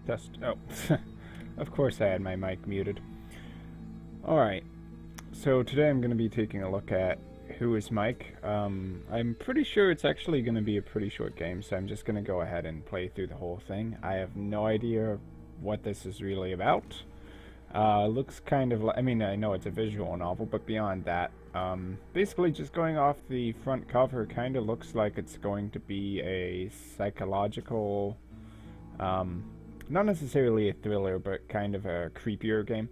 Just, oh, of course I had my mic muted. Alright, so today I'm going to be taking a look at Who is Mike. I'm pretty sure it's actually going to be a pretty short game, so I'm just going to go ahead and play through the whole thing. I have no idea what this is really about. Looks kind of like, I mean, I know it's a visual novel, but beyond that, basically just going off the front cover, kind of looks like it's going to be a psychological, not necessarily a thriller, but kind of a creepier game.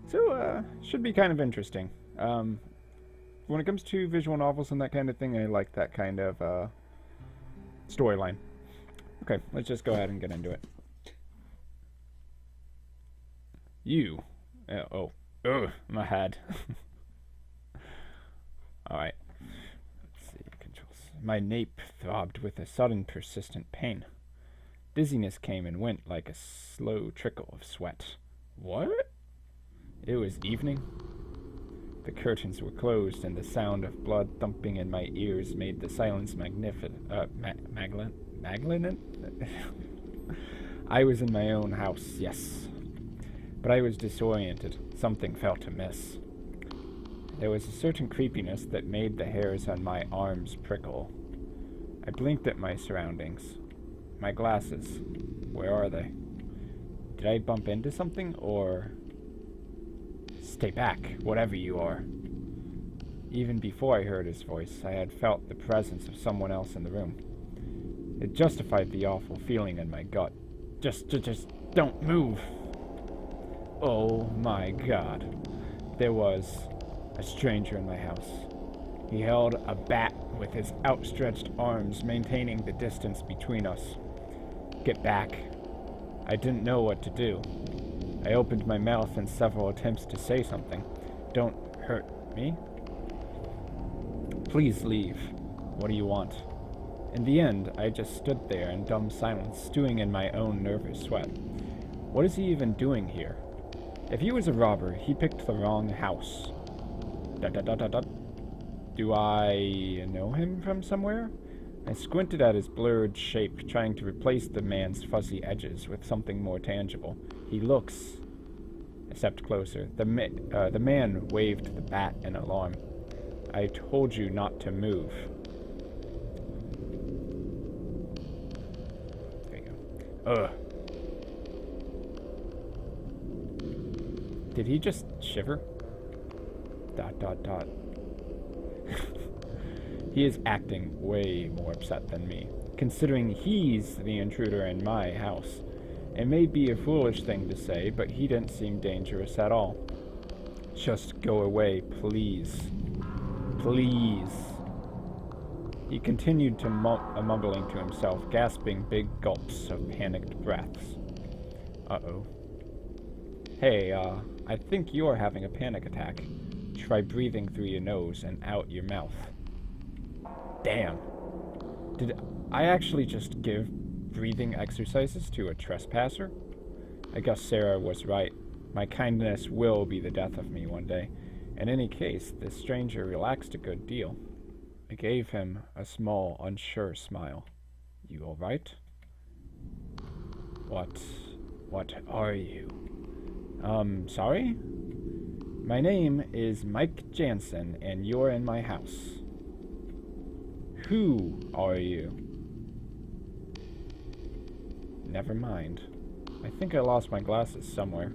So, should be kind of interesting. When it comes to visual novels and that kind of thing, I like that kind of, storyline. Okay, let's just go ahead and get into it. You. My head. Alright. Let's see, controls. My nape throbbed with a sudden persistent pain. Dizziness came and went like a slow trickle of sweat. What? It was evening. The curtains were closed, and the sound of blood thumping in my ears made the silence magnificent. I was in my own house, yes. But I was disoriented. Something felt amiss. There was a certain creepiness that made the hairs on my arms prickle. I blinked at my surroundings. My glasses. Where are they? Did I bump into something, or... Stay back, whatever you are. Even before I heard his voice, I had felt the presence of someone else in the room. It justified the awful feeling in my gut. Just don't move. Oh my God. There was a stranger in my house. He held a bat with his outstretched arms, maintaining the distance between us. Get back. I didn't know what to do. I opened my mouth in several attempts to say something. Don't hurt me. Please leave. What do you want? In the end, I just stood there in dumb silence, stewing in my own nervous sweat. What is he even doing here? If he was a robber, he picked the wrong house. Do I know him from somewhere? I squinted at his blurred shape, trying to replace the man's fuzzy edges with something more tangible. He looks... I stepped closer. The man waved the bat in alarm. I told you not to move. There you go. Ugh. Did he just shiver? ... He is acting way more upset than me, considering he's the intruder in my house. It may be a foolish thing to say, but he didn't seem dangerous at all. Just go away, please. Please. He continued to mumbling to himself, gasping big gulps of panicked breaths. Uh-oh. Hey, I think you're having a panic attack. Try breathing through your nose and out your mouth. Damn. Did I actually just give breathing exercises to a trespasser? I guess Sarah was right. My kindness will be the death of me one day. In any case, this stranger relaxed a good deal. I gave him a small, unsure smile. You all right? What are you? Sorry? My name is Mike Jansen, and you're in my house. Who are you? Never mind. I think I lost my glasses somewhere.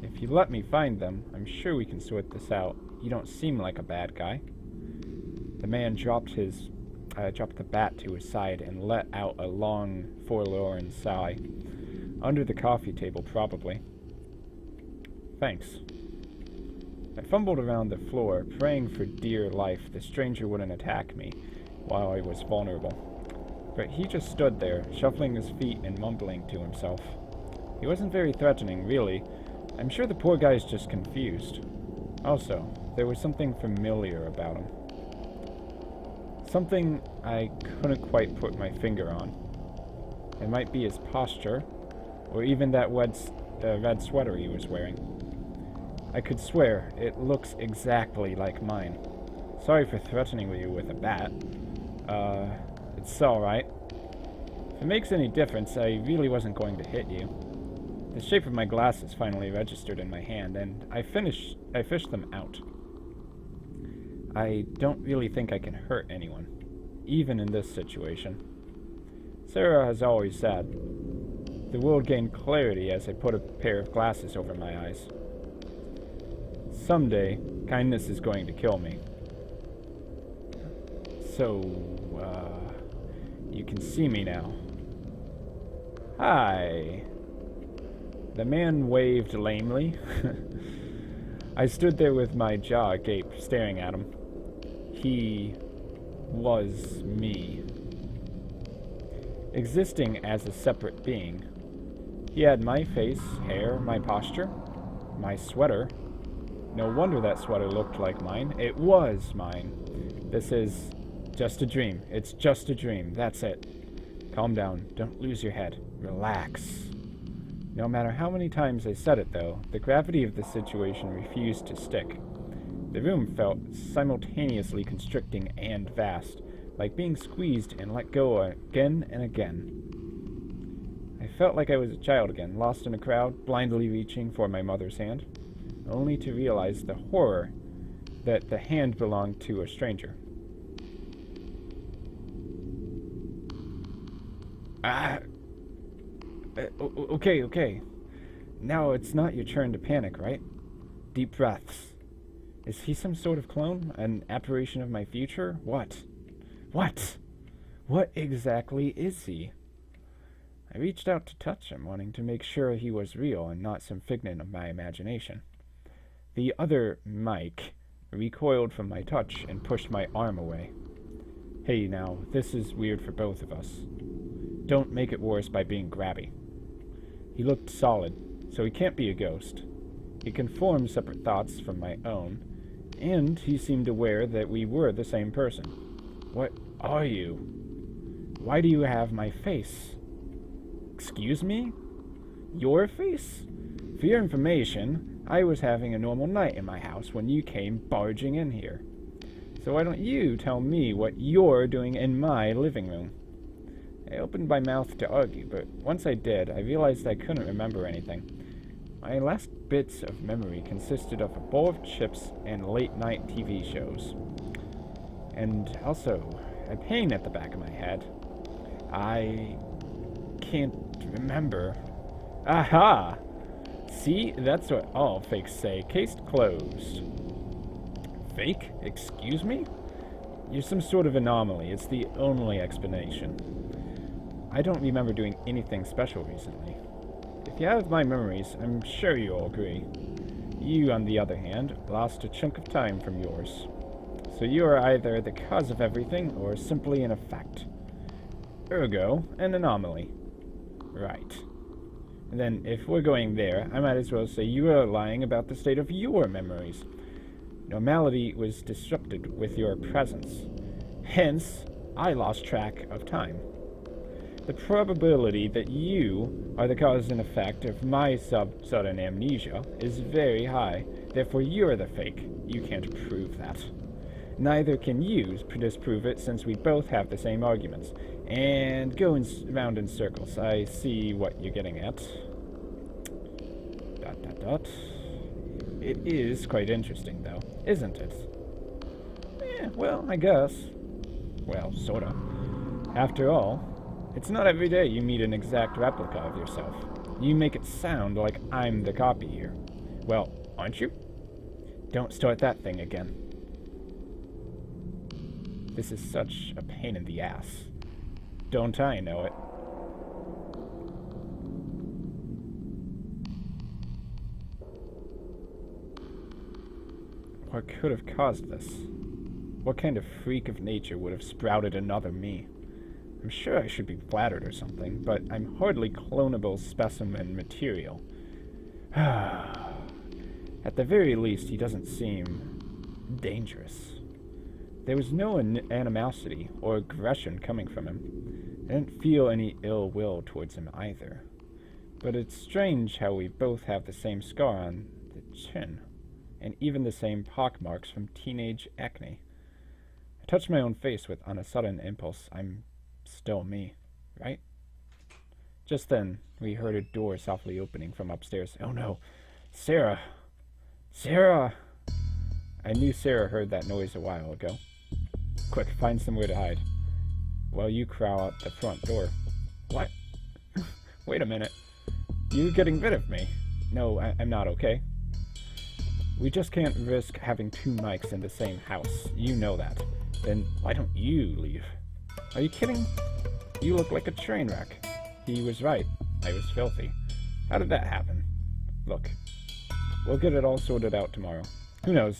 If you let me find them, I'm sure we can sort this out. You don't seem like a bad guy. The man dropped the bat to his side and let out a long, forlorn sigh. Under the coffee table, probably. Thanks. I fumbled around the floor, praying for dear life the stranger wouldn't attack me while I was vulnerable. But he just stood there, shuffling his feet and mumbling to himself. He wasn't very threatening, really. I'm sure the poor guy's just confused. Also, there was something familiar about him. Something I couldn't quite put my finger on. It might be his posture, or even that red sweater he was wearing. I could swear it looks exactly like mine. Sorry for threatening you with a bat. It's alright. If it makes any difference, I really wasn't going to hit you. The shape of my glasses finally registered in my hand, and I fished them out. I don't really think I can hurt anyone, even in this situation. Sarah has always said, the world gained clarity as I put a pair of glasses over my eyes. Someday, kindness is going to kill me. So, you can see me now. Hi. The man waved lamely. I stood there with my jaw agape, staring at him. He was me. Existing as a separate being. He had my face, hair, my posture, my sweater. No wonder that sweater looked like mine. It was mine. This is just a dream. It's just a dream. That's it. Calm down. Don't lose your head. Relax. No matter how many times I said it, though, the gravity of the situation refused to stick. The room felt simultaneously constricting and vast, like being squeezed and let go again and again. I felt like I was a child again, lost in a crowd, blindly reaching for my mother's hand, only to realize the horror that the hand belonged to a stranger. Okay. Now it's not your turn to panic, right? Deep breaths. Is he some sort of clone? An apparition of my future? What? What exactly is he? I reached out to touch him, wanting to make sure he was real and not some figment of my imagination. The other Mike recoiled from my touch and pushed my arm away. Hey now, this is weird for both of us. Don't make it worse by being grabby. He looked solid, so he can't be a ghost. He can form separate thoughts from my own, and he seemed aware that we were the same person. What are you? Why do you have my face? Excuse me? Your face? For your information, I was having a normal night in my house when you came barging in here. So why don't you tell me what you're doing in my living room? I opened my mouth to argue, but once I did, I realized I couldn't remember anything. My last bits of memory consisted of a bowl of chips and late-night TV shows. And also, a pain at the back of my head. I can't remember. Aha! See, that's what all fakes say. Case closed. Fake? Excuse me? You're some sort of anomaly. It's the only explanation. I don't remember doing anything special recently. If you have my memories, I'm sure you'll agree. You, on the other hand, lost a chunk of time from yours. So you are either the cause of everything, or simply an effect. Ergo, an anomaly. Right. And then, if we're going there, I might as well say you are lying about the state of your memories. Normality was disrupted with your presence. Hence, I lost track of time. The probability that you are the cause and effect of my sudden amnesia is very high. Therefore, you're the fake. You can't prove that. Neither can you disprove it, since we both have the same arguments. And go round in circles. I see what you're getting at. ... It is quite interesting, though, isn't it? Well, I guess. Well, sorta. After all, it's not every day you meet an exact replica of yourself. You make it sound like I'm the copy here. Well, aren't you? Don't start that thing again. This is such a pain in the ass. Don't I know it? What could have caused this? What kind of freak of nature would have sprouted another me? I'm sure I should be flattered or something, but I'm hardly clonable specimen material. At the very least, he doesn't seem dangerous. There was no animosity or aggression coming from him. I didn't feel any ill will towards him either. But it's strange how we both have the same scar on the chin, and even the same pockmarks from teenage acne. I touched my own face on a sudden impulse. I'm still me, right? Just then, we heard a door softly opening from upstairs. Oh no! Sarah! Sarah! I knew Sarah heard that noise a while ago. Quick, find somewhere to hide. While you crawl out the front door. What? Wait a minute. You're getting rid of me. No, I'm not, okay? We just can't risk having two Mikes in the same house. You know that. Then why don't you leave? Are you kidding? You look like a train wreck. He was right. I was filthy. How did that happen? Look, we'll get it all sorted out tomorrow. Who knows?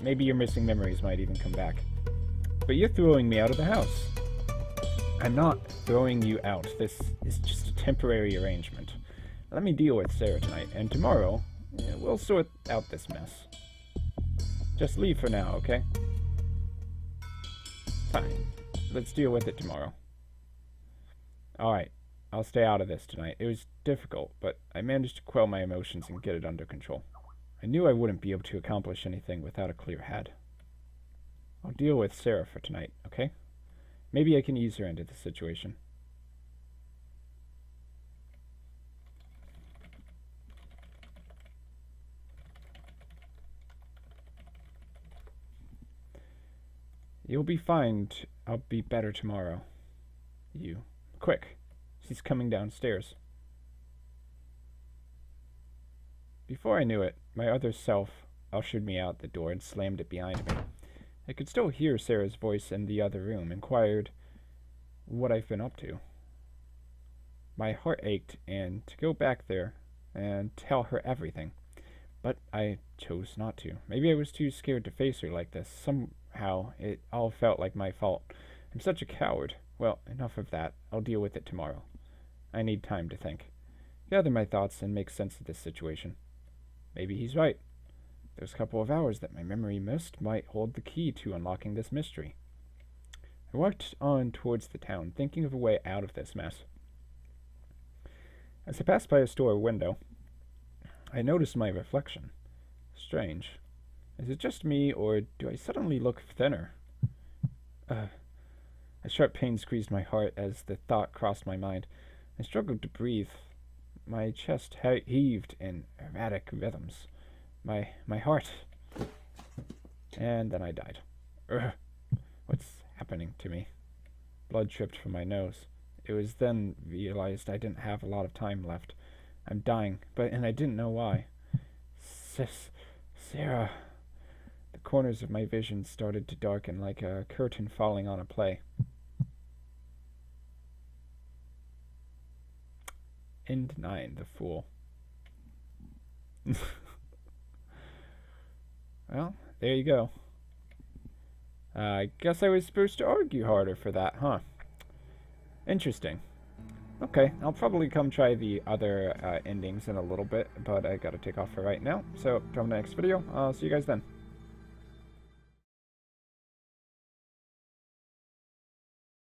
Maybe your missing memories might even come back. But you're throwing me out of the house. I'm not throwing you out. This is just a temporary arrangement. Let me deal with Sarah tonight, and tomorrow, we'll sort out this mess. Just leave for now, okay? Fine. Let's deal with it tomorrow. Alright, I'll stay out of this tonight. It was difficult, but I managed to quell my emotions and get it under control. I knew I wouldn't be able to accomplish anything without a clear head. I'll deal with Sarah for tonight, okay? Maybe I can ease her into the situation. You'll be fine. I'll be better tomorrow. You. Quick. She's coming downstairs. Before I knew it, my other self ushered me out the door and slammed it behind me. I could still hear Sarah's voice in the other room, inquired what I've been up to. My heart ached, and to go back there and tell her everything. But I chose not to. Maybe I was too scared to face her like this. Somehow, it all felt like my fault. I'm such a coward. Well, enough of that. I'll deal with it tomorrow. I need time to think. Gather my thoughts and make sense of this situation. Maybe he's right. Those couple of hours that my memory missed might hold the key to unlocking this mystery. I walked on towards the town, thinking of a way out of this mess. As I passed by a store window, I noticed my reflection. Strange. Is it just me, or do I suddenly look thinner? A sharp pain squeezed my heart as the thought crossed my mind. I struggled to breathe. My chest heaved in erratic rhythms. My heart. And then I died. What's happening to me? Blood dripped from my nose. It was then realized I didn't have a lot of time left. I'm dying, and I didn't know why. Sarah. The corners of my vision started to darken like a curtain falling on a play. End 9, The Fool. Well, there you go. I guess I was supposed to argue harder for that, huh? Interesting. Okay, I'll probably come try the other endings in a little bit, but I gotta take off for right now. So, till the next video, I'll see you guys then.